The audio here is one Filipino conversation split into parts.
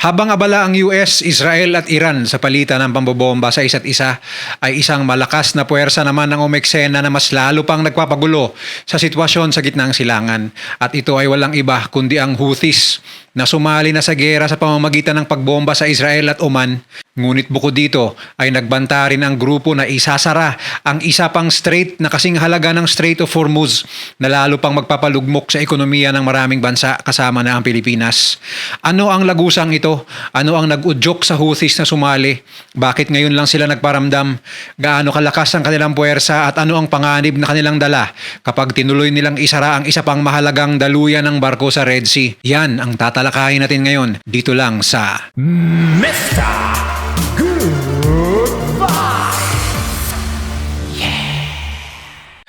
Habang abala ang US, Israel at Iran sa palitan ng pambobomba sa isa't isa, ay isang malakas na puwersa naman ang umeksena na mas lalo pang nagpapagulo sa sitwasyon sa gitnang silangan. At ito ay walang iba kundi ang Houthis na sumali na sa gera sa pamamagitan ng pagbomba sa Israel at Oman. Ngunit bukod dito ay nagbanta rin ang grupo na isasara ang isa pang strait na kasing halaga ng Strait of Hormuz na lalo pang magpapalugmok sa ekonomiya ng maraming bansa kasama na ang Pilipinas. Ano ang lagusang ito? Ano ang nag-udyok sa Houthis na sumali? Bakit ngayon lang sila nagparamdam? Gaano kalakas ang kanilang puwersa at ano ang panganib na kanilang dala kapag tinuloy nilang isara ang isa pang mahalagang daluyan ng barko sa Red Sea? Yan ang tatalakayin natin ngayon dito lang sa Mr.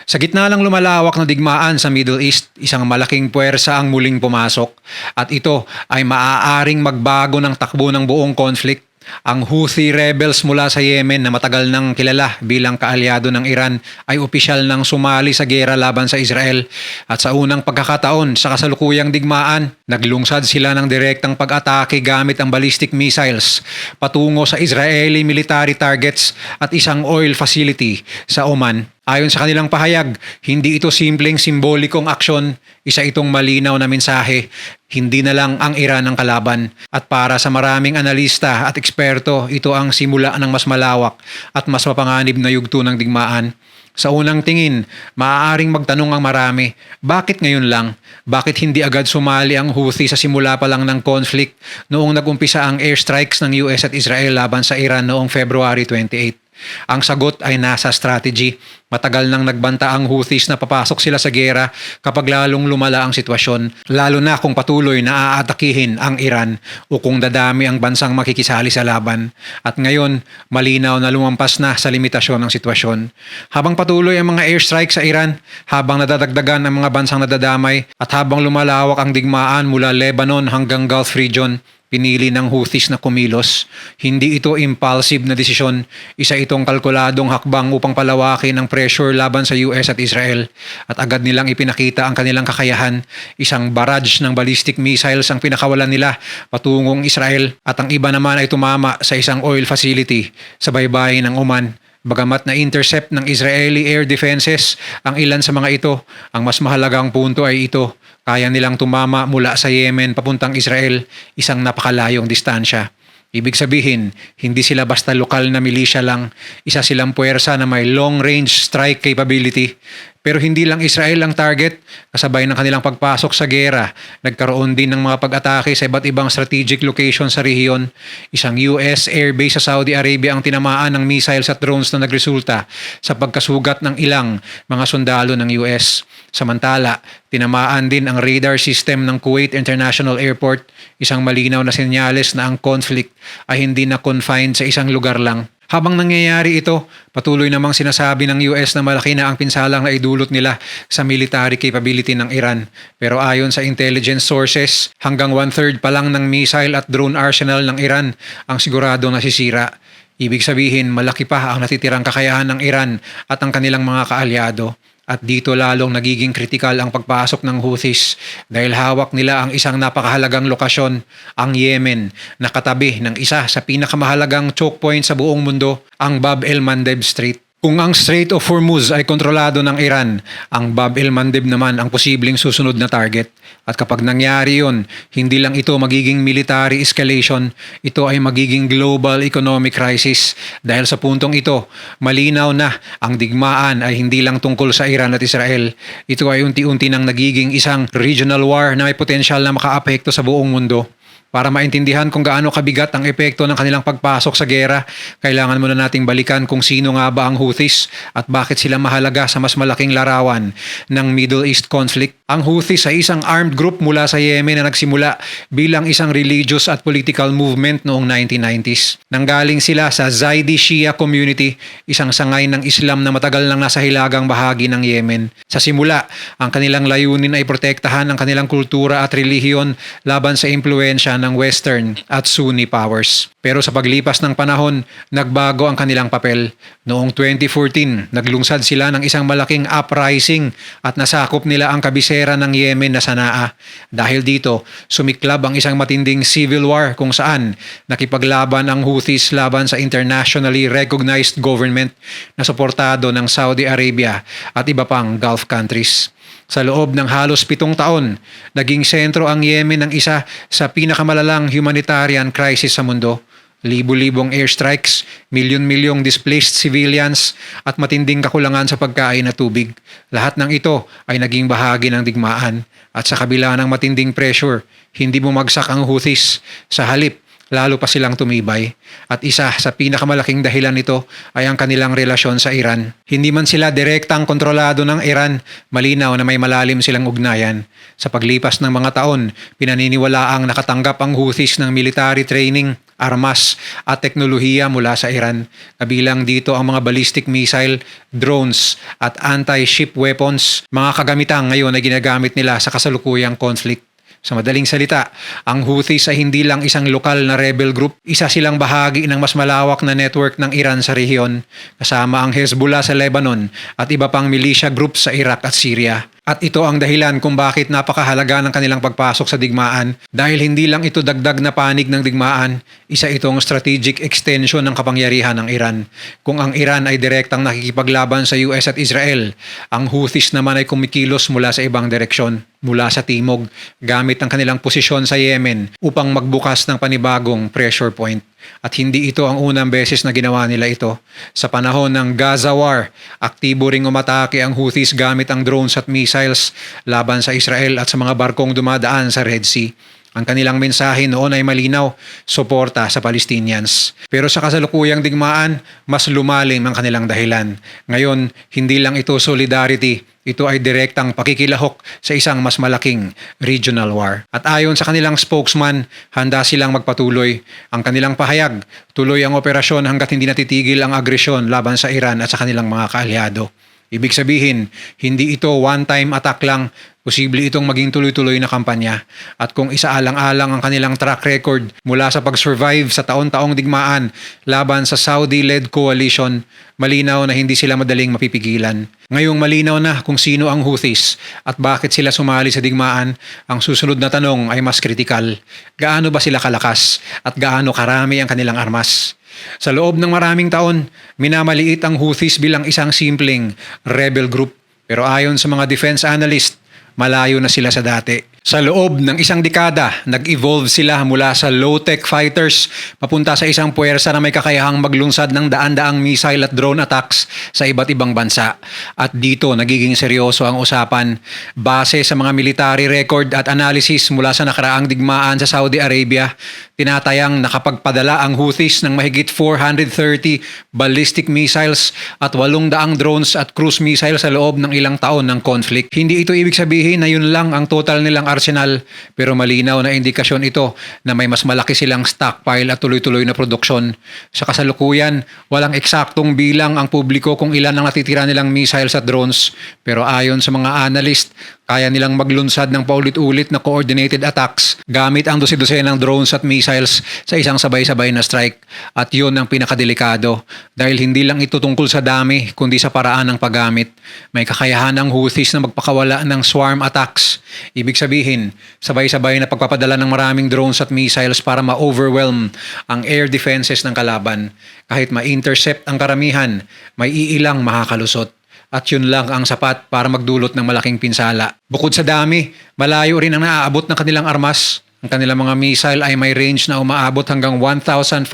Sa gitna ng lumalawak na digmaan sa Middle East, isang malaking puwersa ang muling pumasok at ito ay maaaring magbago ng takbo ng buong conflict. Ang Houthi rebels mula sa Yemen na matagal nang kilala bilang kaalyado ng Iran ay opisyal nang sumali sa gera laban sa Israel at sa unang pagkakataon sa kasalukuyang digmaan, naglungsad sila ng direktang pag-atake gamit ang ballistic missiles patungo sa Israeli military targets at isang oil facility sa Oman. Ayon sa kanilang pahayag, hindi ito simpleng simbolikong aksyon, isa itong malinaw na mensahe. Hindi na lang ang Iran ang kalaban. At para sa maraming analista at eksperto, ito ang simula ng mas malawak at mas mapanganib na yugto ng digmaan. Sa unang tingin, maaaring magtanong ang marami, bakit ngayon lang? Bakit hindi agad sumali ang Houthi sa simula pa lang ng conflict noong nag-umpisa ang airstrikes ng US at Israel laban sa Iran noong February 28? Ang sagot ay nasa strategy. Matagal nang nagbanta ang Houthis na papasok sila sa gera kapag lalong lumala ang sitwasyon, lalo na kung patuloy na aatakihin ang Iran o kung dadami ang bansang makikisali sa laban. At ngayon, malinaw na lumampas na sa limitasyon ng sitwasyon. Habang patuloy ang mga airstrike sa Iran, habang nadadagdagan ang mga bansang nadadamay, at habang lumalawak ang digmaan mula Lebanon hanggang Gulf region, pinili ng Houthis na kumilos. Hindi ito impulsive na desisyon. Isa itong kalkuladong hakbang upang palawakin ang pressure laban sa US at Israel. At agad nilang ipinakita ang kanilang kakayahan. Isang barrage ng ballistic missiles ang pinakawalan nila patungong Israel at ang iba naman ay tumama sa isang oil facility sa baybayin ng Oman. Bagamat na-intercept ng Israeli air defenses ang ilan sa mga ito, ang mas mahalagang punto ay ito. Kaya nilang tumama mula sa Yemen papuntang Israel, isang napakalayong distansya. Ibig sabihin, hindi sila basta lokal na milisya lang, isa silang puwersa na may long-range strike capability. Pero hindi lang Israel ang target, kasabay ng kanilang pagpasok sa gera, nagkaroon din ng mga pag-atake sa iba't ibang strategic location sa rehiyon. Isang US airbase sa Saudi Arabia ang tinamaan ng missiles at drones na nagresulta sa pagkasugat ng ilang mga sundalo ng US. Samantala, tinamaan din ang radar system ng Kuwait International Airport, isang malinaw na senyales na ang conflict ay hindi na confined sa isang lugar lang. Habang nangyayari ito, patuloy namang sinasabi ng US na malaki na ang pinsalang na idulot nila sa military capability ng Iran. Pero ayon sa intelligence sources, hanggang 1/3 pa lang ng missile at drone arsenal ng Iran ang sigurado nasisira. Ibig sabihin, malaki pa ang natitirang kakayahan ng Iran at ang kanilang mga kaalyado. At dito lalong nagiging kritikal ang pagpasok ng Houthis dahil hawak nila ang isang napakahalagang lokasyon, ang Yemen, na katabi ng isa sa pinakamahalagang choke point sa buong mundo, ang Bab el-Mandeb Strait. Kung ang Strait of Hormuz ay kontrolado ng Iran, ang Bab el-Mandeb naman ang posibleng susunod na target. At kapag nangyari yun, hindi lang ito magiging military escalation, ito ay magiging global economic crisis. Dahil sa puntong ito, malinaw na ang digmaan ay hindi lang tungkol sa Iran at Israel. Ito ay unti-unti nang nagiging isang regional war na may potensyal na makaapekto sa buong mundo. Para maintindihan kung gaano kabigat ang epekto ng kanilang pagpasok sa gera, kailangan muna nating balikan kung sino nga ba ang Houthis at bakit sila mahalaga sa mas malaking larawan ng Middle East conflict. Ang Houthis ay isang armed group mula sa Yemen na nagsimula bilang isang religious at political movement noong 1990s. Nanggaling sila sa Zaidi Shia community, isang sangay ng Islam na matagal nang nasa hilagang bahagi ng Yemen. Sa simula, ang kanilang layunin ay protektahan ang kanilang kultura at relihiyon laban sa impluensya pamamaraan ng Western at Sunni powers. Pero sa paglipas ng panahon, nagbago ang kanilang papel. Noong 2014, naglungsad sila ng isang malaking uprising at nasakop nila ang kabisera ng Yemen na Sanaa. Dahil dito, sumiklab ang isang matinding civil war kung saan nakipaglaban ang Houthis laban sa internationally recognized government na suportado ng Saudi Arabia at iba pang Gulf countries. Sa loob ng halos 7 taon, naging sentro ang Yemen ng isa sa pinakamalalang humanitarian crisis sa mundo. Libu-libong airstrikes, milyon-milyong displaced civilians at matinding kakulangan sa pagkain at tubig. Lahat ng ito ay naging bahagi ng digmaan at sa kabila ng matinding pressure, hindi bumagsak ang Houthis. Sa halip, lalo pa silang tumibay. At isa sa pinakamalaking dahilan nito ay ang kanilang relasyon sa Iran. Hindi man sila direktang kontrolado ng Iran, malinaw na may malalim silang ugnayan. Sa paglipas ng mga taon, pinaniniwalaang nakatanggap ang Houthis ng military training, armas at teknolohiya mula sa Iran. Kabilang dito ang mga ballistic missile, drones at anti-ship weapons, mga kagamitang ngayon ay ginagamit nila sa kasalukuyang conflict. Sa madaling salita, ang Houthis ay hindi lang isang lokal na rebel group, isa silang bahagi ng mas malawak na network ng Iran sa rehiyon, kasama ang Hezbollah sa Lebanon at iba pang militia groups sa Iraq at Syria. At ito ang dahilan kung bakit napakahalaga ng kanilang pagpasok sa digmaan dahil hindi lang ito dagdag na panig ng digmaan, isa itong strategic extension ng kapangyarihan ng Iran. Kung ang Iran ay direktang nakikipaglaban sa US at Israel, ang Houthis naman ay kumikilos mula sa ibang direksyon, mula sa timog, gamit ang kanilang posisyon sa Yemen upang magbukas ng panibagong pressure point. At hindi ito ang unang beses na ginawa nila ito. Sa panahon ng Gaza War, aktibo ring umatake ang Houthis gamit ang drones at missiles laban sa Israel at sa mga barkong dumadaan sa Red Sea. Ang kanilang mensahe noon ay malinaw, suporta sa Palestinians. Pero sa kasalukuyang digmaan, mas lumalim ang kanilang dahilan. Ngayon, hindi lang ito solidarity, ito ay direktang pakikilahok sa isang mas malaking regional war. At ayon sa kanilang spokesman, handa silang magpatuloy. Ang kanilang pahayag, tuloy ang operasyon hanggat hindi natitigil ang agresyon laban sa Iran at sa kanilang mga kaalyado. Ibig sabihin, hindi ito one-time attack lang, posible itong maging tuloy-tuloy na kampanya. At kung isaalang-alang ang kanilang track record mula sa pag-survive sa taon-taong digmaan laban sa Saudi-led coalition, malinaw na hindi sila madaling mapipigilan. Ngayong malinaw na kung sino ang Houthis at bakit sila sumali sa digmaan, ang susunod na tanong ay mas kritikal. Gaano ba sila kalakas at gaano karami ang kanilang armas? Sa loob ng maraming taon, minamaliit ang Houthis bilang isang simpleng rebel group. Pero ayon sa mga defense analyst, malayo na sila sa dati. Sa loob ng isang dekada, nag-evolve sila mula sa low-tech fighters papunta sa isang puwersa na may kakayahang maglunsad ng daan-daang missile at drone attacks sa iba't ibang bansa. At dito nagiging seryoso ang usapan. Base sa mga military record at analysis mula sa nakaraang digmaan sa Saudi Arabia, tinatayang nakapagpadala ang Houthis ng mahigit 430 ballistic missiles at 800 drones at cruise missiles sa loob ng ilang taon ng conflict. Hindi ito ibig sabihin na yun lang ang total nilang arsenal, pero malinaw na indikasyon ito na may mas malaki silang stockpile at tuloy-tuloy na produksyon. Sa kasalukuyan, walang eksaktong bilang ang publiko kung ilan ang natitira nilang missiles at drones, pero ayon sa mga analyst, kaya nilang maglunsad ng paulit-ulit na coordinated attacks gamit ang dosi-dosenang drones at missiles sa isang sabay-sabay na strike. At yun ang pinakadelikado dahil hindi lang ito tungkol sa dami kundi sa paraan ng paggamit. May kakayahan ang Houthis na magpakawala ng swarm attacks. Ibig sabihin, sabay-sabay na pagpapadala ng maraming drones at missiles para ma-overwhelm ang air defenses ng kalaban. Kahit ma-intercept ang karamihan, may iilang makakalusot. At yun lang ang sapat para magdulot ng malaking pinsala. Bukod sa dami, malayo rin ang naaabot ng kanilang armas. Ang kanilang mga missile ay may range na umaabot hanggang 1,500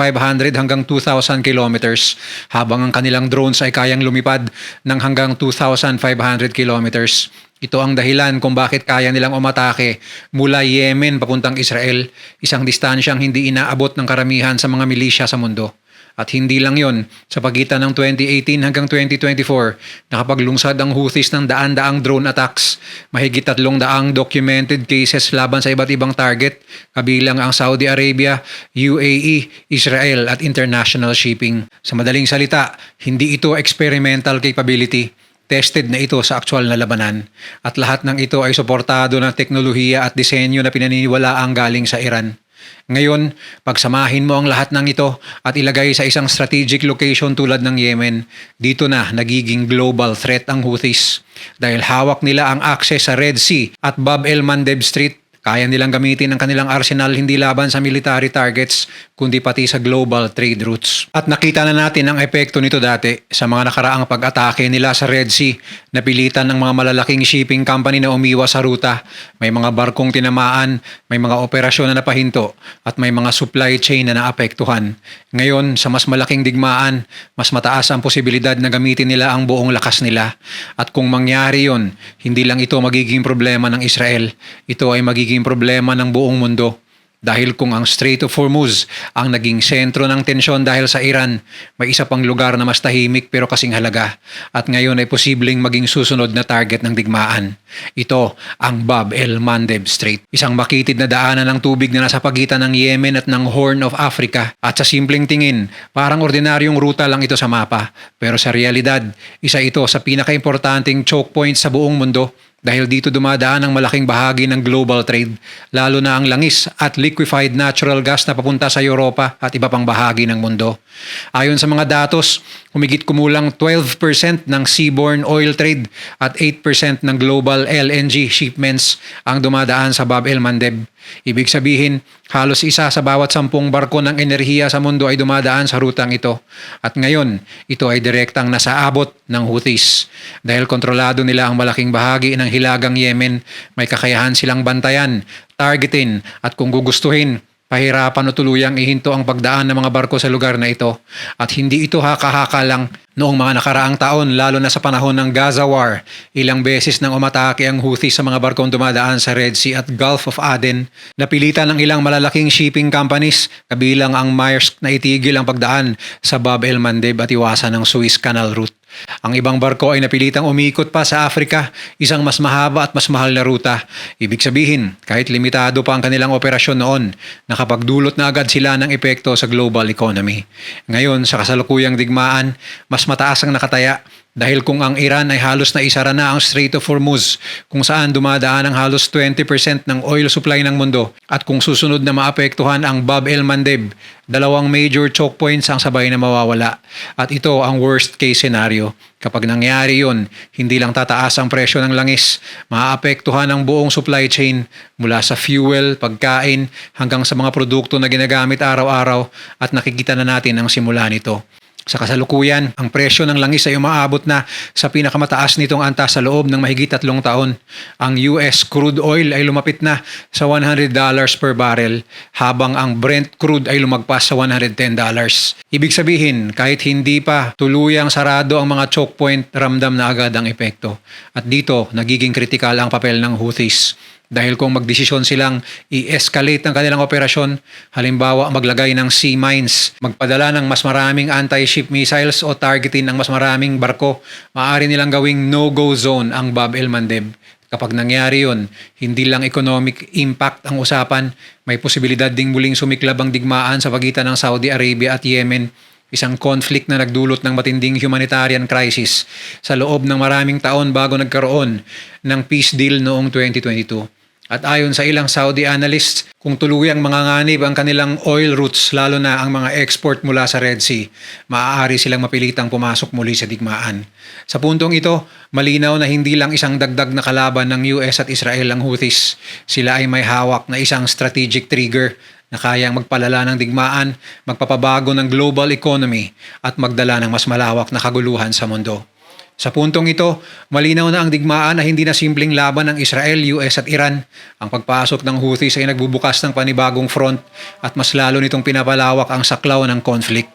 hanggang 2,000 kilometers, habang ang kanilang drones ay kayang lumipad ng hanggang 2,500 kilometers. Ito ang dahilan kung bakit kaya nilang umatake mula Yemen papuntang Israel, isang distansyang hindi inaabot ng karamihan sa mga milisya sa mundo. At hindi lang yon, sa pagitan ng 2018 hanggang 2024, nakapaglungsad ang Houthis ng daan-daang drone attacks. Mahigit 300 documented cases laban sa iba't ibang target, kabilang ang Saudi Arabia, UAE, Israel at international shipping. Sa madaling salita, hindi ito experimental capability. Tested na ito sa aktual na labanan. At lahat ng ito ay suportado ng teknolohiya at disenyo na pinaniniwalaang galing sa Iran. Ngayon, pagsamahin mo ang lahat ng ito at ilagay sa isang strategic location tulad ng Yemen, dito na nagiging global threat ang Houthis. Dahil hawak nila ang access sa Red Sea at Bab el Mandeb Strait, kaya nilang gamitin ang kanilang arsenal hindi laban sa military targets, kundi pati sa global trade routes. At nakita na natin ang epekto nito dati sa mga nakaraang pag-atake nila sa Red Sea. Napilitan ng mga malalaking shipping company na umiwas sa ruta. May mga barkong tinamaan, may mga operasyon na napahinto, at may mga supply chain na naapektuhan. Ngayon, sa mas malaking digmaan, mas mataas ang posibilidad na gamitin nila ang buong lakas nila. At kung mangyari yon, hindi lang ito magiging problema ng Israel, ito ay magiging problema ng buong mundo. Dahil kung ang Strait of Hormuz ang naging sentro ng tensyon dahil sa Iran, may isa pang lugar na mas tahimik pero kasing halaga at ngayon ay posibleng maging susunod na target ng digmaan. Ito ang Bab el Mandeb Strait. Isang makitid na daanan ng tubig na nasa pagitan ng Yemen at ng Horn of Africa. At sa simpleng tingin, parang ordinaryong ruta lang ito sa mapa. Pero sa realidad, isa ito sa pinakaimportanteng choke points sa buong mundo. Dahil dito dumadaan ang malaking bahagi ng global trade, lalo na ang langis at liquefied natural gas na papunta sa Europa at iba pang bahagi ng mundo. Ayon sa mga datos, humigit kumulang 12% ng seaborne oil trade at 8% ng global LNG shipments ang dumadaan sa Bab el Mandeb. Ibig sabihin, halos isa sa bawat 10 barko ng enerhiya sa mundo ay dumadaan sa rutang ito. At ngayon, ito ay direktang nasa abot ng Houthis. Dahil kontrolado nila ang malaking bahagi ng hilagang Yemen, may kakayahan silang bantayan, targetin at kung gugustuhin, pahirapan o tuluyang ihinto ang pagdaan ng mga barko sa lugar na ito. At hindi ito haka-haka lang. Noong mga nakaraang taon, lalo na sa panahon ng Gaza War, ilang beses nang umatake ang Houthis sa mga barkong dumadaan sa Red Sea at Gulf of Aden. Napilitan ng ilang malalaking shipping companies, kabilang ang Maersk, na itigil ang pagdaan sa Bab el Mandeb at iwasan ang Suez Canal route. Ang ibang barko ay napilitang umikot pa sa Africa, isang mas mahaba at mas mahal na ruta. Ibig sabihin, kahit limitado pa ang kanilang operasyon noon, nakapagdulot na agad sila ng epekto sa global economy. Ngayon, sa kasalukuyang digmaan, mas mataas ang nakataya dahil kung ang Iran ay halos na isara na ang Strait of Hormuz kung saan dumadaan ang halos 20% ng oil supply ng mundo at kung susunod na maapektuhan ang Bab el Mandeb, dalawang major choke points ang sabay na mawawala. At ito ang worst case scenario. Kapag nangyari yon, hindi lang tataas ang presyo ng langis, maapektuhan ang buong supply chain mula sa fuel, pagkain, hanggang sa mga produkto na ginagamit araw-araw at nakikita na natin ang simula nito. Sa kasalukuyan, ang presyo ng langis ay umaabot na sa pinakamataas nitong antas sa loob ng mahigit 3 taon. Ang US crude oil ay lumapit na sa $100 per barrel, habang ang Brent crude ay lumagpas sa $110. Ibig sabihin, kahit hindi pa tuluyang sarado ang mga choke point, ramdam na agad ang epekto. At dito, nagiging kritikal ang papel ng Houthis. Dahil kung magdesisyon silang i-escalate ang kanilang operasyon, halimbawa maglagay ng sea mines, magpadala ng mas maraming anti-ship missiles o targetin ang mas maraming barko, maaari nilang gawing no-go zone ang Bab el Mandeb. Kapag nangyari yon, hindi lang economic impact ang usapan, may posibilidad ding muling sumiklab ang digmaan sa pagitan ng Saudi Arabia at Yemen, isang conflict na nagdulot ng matinding humanitarian crisis sa loob ng maraming taon bago nagkaroon ng peace deal noong 2022. At ayon sa ilang Saudi analysts, kung tuluyang manganganib ang kanilang oil routes, lalo na ang mga export mula sa Red Sea, maaari silang mapilitang pumasok muli sa digmaan. Sa puntong ito, malinaw na hindi lang isang dagdag na kalaban ng US at Israel ang Houthis. Sila ay may hawak na isang strategic trigger na kayang magpalala ng digmaan, magpapabago ng global economy at magdala ng mas malawak na kaguluhan sa mundo. Sa puntong ito, malinaw na ang digmaan na hindi na simpleng laban ng Israel, US at Iran. Ang pagpasok ng Houthis ay nagbubukas ng panibagong front at mas lalo nitong pinapalawak ang saklaw ng conflict.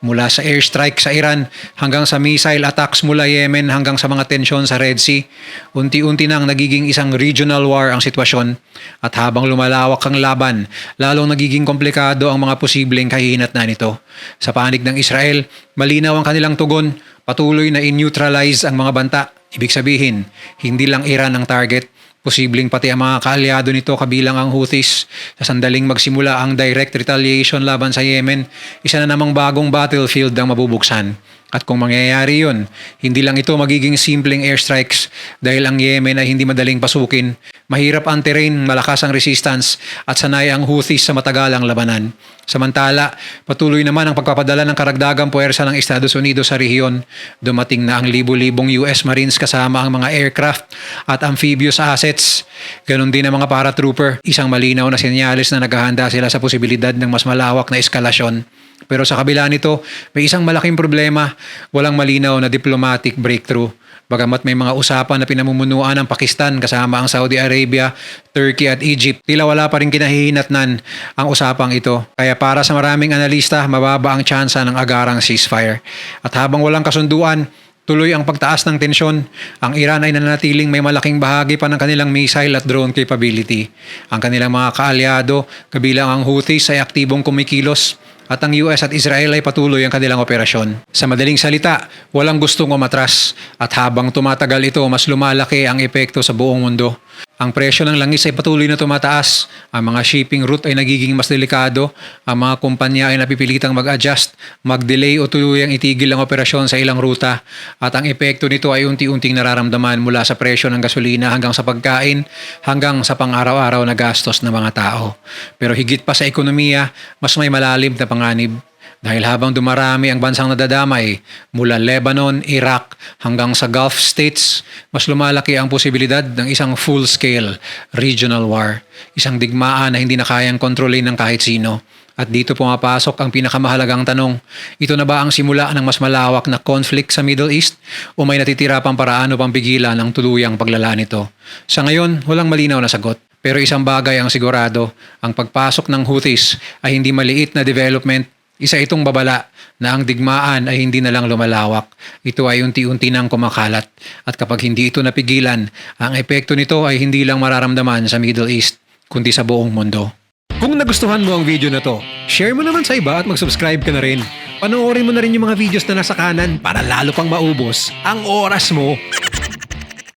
Mula sa airstrike sa Iran hanggang sa missile attacks mula Yemen hanggang sa mga tensyon sa Red Sea, unti-unti nang nagiging isang regional war ang sitwasyon. At habang lumalawak ang laban, lalong nagiging komplikado ang mga posibleng kahihinatnan nito. Sa panig ng Israel, malinaw ang kanilang tugon, patuloy na in-neutralize ang mga banta. Ibig sabihin, hindi lang Iran ang target, posibleng pati ang mga kaalyado nito kabilang ang Houthis. Sa sandaling magsimula ang direct retaliation laban sa Yemen, isa na namang bagong battlefield ang mabubuksan. At kung mangyayari yun, hindi lang ito magiging simpleng airstrikes dahil ang Yemen ay hindi madaling pasukin. Mahirap ang terrain, malakas ang resistance at sanay ang Houthis sa matagalang labanan. Samantala, patuloy naman ang pagpapadala ng karagdagang puwersa ng Estados Unidos sa rehiyon. Dumating na ang libu-libong US Marines kasama ang mga aircraft at amphibious assets. Ganon din ang mga paratrooper. Isang malinaw na senyales na naghahanda sila sa posibilidad ng mas malawak na eskalasyon. Pero sa kabila nito, may isang malaking problema, walang malinaw na diplomatic breakthrough. Bagamat may mga usapan na pinamumunuan ng Pakistan kasama ang Saudi Arabia, Turkey at Egypt, tila wala pa rin kinahihinatnan ang usapang ito. Kaya para sa maraming analista, mababa ang tsansa ng agarang ceasefire. At habang walang kasunduan, tuloy ang pagtaas ng tensyon. Ang Iran ay nananatiling may malaking bahagi pa ng kanilang missile at drone capability. Ang kanilang mga kaalyado, kabilang ang Houthis ay aktibong kumikilos at ang US at Israel ay patuloy ang kanilang operasyon. Sa madaling salita, walang gustong umatras at habang tumatagal ito, mas lumalaki ang epekto sa buong mundo. Ang presyo ng langis ay patuloy na tumataas. Ang mga shipping route ay nagiging mas delikado. Ang mga kumpanya ay napipilitang mag-adjust, mag-delay o tuluyang itigil ang operasyon sa ilang ruta. At ang epekto nito ay unti-unting nararamdaman mula sa presyo ng gasolina hanggang sa pagkain, hanggang sa pang-araw-araw na gastos ng mga tao. Pero higit pa sa ekonomiya, mas may malalim na panganib. Dahil habang dumarami ang bansang nadadamay mula Lebanon, Iraq hanggang sa Gulf States, mas lumalaki ang posibilidad ng isang full-scale regional war. Isang digmaan na hindi na kayang kontrolin ng kahit sino. At dito pumapasok ang pinakamahalagang tanong, ito na ba ang simula ng mas malawak na conflict sa Middle East o may natitira pang paraan upang pigilan ang tuluyang paglala nito? Sa ngayon, walang malinaw na sagot. Pero isang bagay ang sigurado, ang pagpasok ng Houthis ay hindi maliit na development. Isa itong babala na ang digmaan ay hindi na lang lumalawak. Ito ay unti-unti nang kumakalat. At kapag hindi ito napigilan, ang epekto nito ay hindi lang mararamdaman sa Middle East, kundi sa buong mundo. Kung nagustuhan mo ang video na to, share mo naman sa iba at mag-subscribe ka na rin. Panoorin mo na rin yung mga videos na nasa kanan para lalo pang maubos ang oras mo.